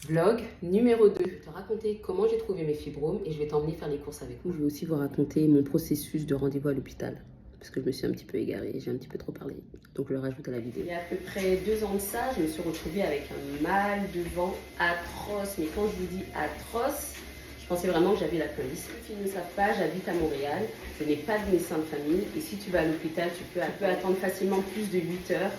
Vlog numéro 2. Je vais te raconter comment j'ai trouvé mes fibromes et je vais t'emmener faire les courses avec moi. Je vais aussi vous raconter mon processus de rendez-vous à l'hôpital. Parce que je me suis un petit peu égarée, j'ai un petit peu trop parlé. Donc je le rajoute à la vidéo. Il y a à peu près 2 ans de ça, je me suis retrouvée avec un mal devant atroce. Mais quand je vous dis atroce, je pensais vraiment que j'avais l'appendice. Ceux qui ne savent pas, j'habite à Montréal. Je n'ai pas de médecin de famille. Et si tu vas à l'hôpital, tu peux attendre facilement plus de 8 heures.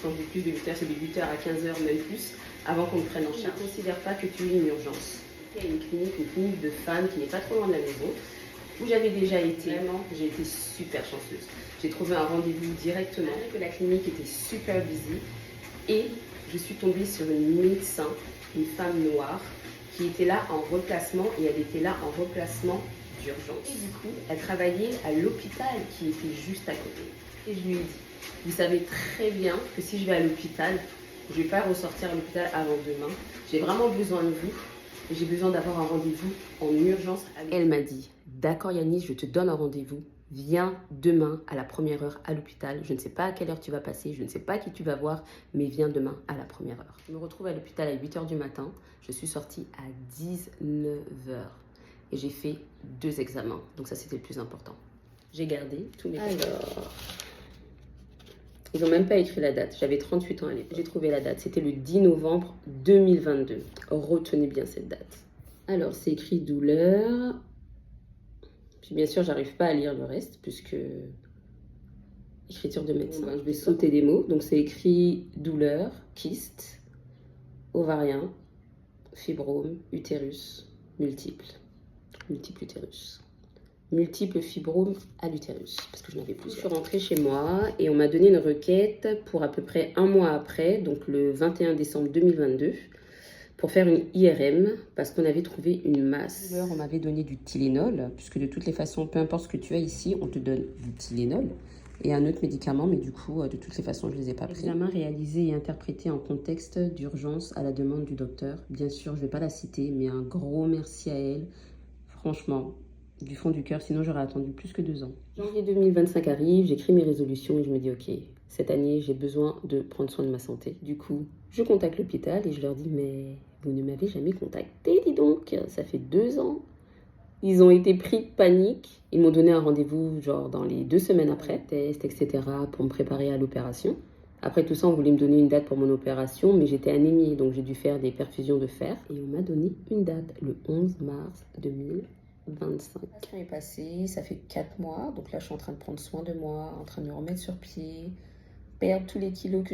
Quand je dis plus de 8 heures, c'est de 8 heures à 15 heures, même plus, avant qu'on me prenne en charge. Je ne considère pas que tu es une urgence. Il y a une clinique de femmes qui n'est pas trop loin de la maison, où j'avais déjà été. Vraiment, j'ai été super chanceuse. J'ai trouvé un rendez-vous directement, que la clinique était super busy, et je suis tombée sur une médecin, une femme noire, qui était là en replacement, et elle était là en replacement d'urgence. Et du coup, elle travaillait à l'hôpital qui était juste à côté. Et je lui ai dit, vous savez très bien que si je vais à l'hôpital, je ne vais pas ressortir à l'hôpital avant demain. J'ai vraiment besoin de vous. J'ai besoin d'avoir un rendez-vous en urgence. Elle m'a dit, d'accord Yanis, je te donne un rendez-vous. Viens demain à la première heure à l'hôpital. Je ne sais pas à quelle heure tu vas passer, je ne sais pas qui tu vas voir, mais viens demain à la première heure. Je me retrouve à l'hôpital à 8 heures du matin. Je suis sortie à 19 heures. Et j'ai fait 2 examens. Donc ça, c'était le plus important. J'ai gardé tous mes... Alors... Ils n'ont même pas écrit la date. J'avais 38 ans à l'époque. J'ai trouvé la date. C'était le 10 novembre 2022. Retenez bien cette date. Alors, c'est écrit douleur. Puis bien sûr, j'arrive pas à lire le reste puisque écriture de médecin. Je vais sauter des mots. Donc, c'est écrit douleur, kyste, ovarien, fibrome, utérus, multiple utérus. Multiples fibromes à l'utérus, parce que je n'avais plus. Je suis rentrée chez moi et on m'a donné une requête pour à peu près un mois après, donc le 21 décembre 2022, pour faire une IRM, parce qu'on avait trouvé une masse. On m'avait donné du Tylenol, puisque de toutes les façons, peu importe ce que tu as ici, on te donne du Tylenol et un autre médicament, mais du coup, de toutes les façons, je ne les ai pas pris. Examen réalisé et interprété en contexte d'urgence à la demande du docteur. Bien sûr, je ne vais pas la citer, mais un gros merci à elle. Franchement, du fond du cœur, sinon j'aurais attendu plus que 2 ans. Janvier 2025 arrive, j'écris mes résolutions et je me dis ok, cette année j'ai besoin de prendre soin de ma santé. Du coup, je contacte l'hôpital et je leur dis mais vous ne m'avez jamais contacté, dis donc, ça fait 2 ans. Ils ont été pris de panique, ils m'ont donné un rendez-vous genre dans les 2 semaines après, test, etc. pour me préparer à l'opération. Après tout ça, on voulait me donner une date pour mon opération, mais j'étais anémie, donc j'ai dû faire des perfusions de fer. Et on m'a donné une date, le 11 mars 2025. La semaine est passée, ça fait 4 mois, donc là je suis en train de prendre soin de moi, en train de me remettre sur pied, perdre tous les kilos que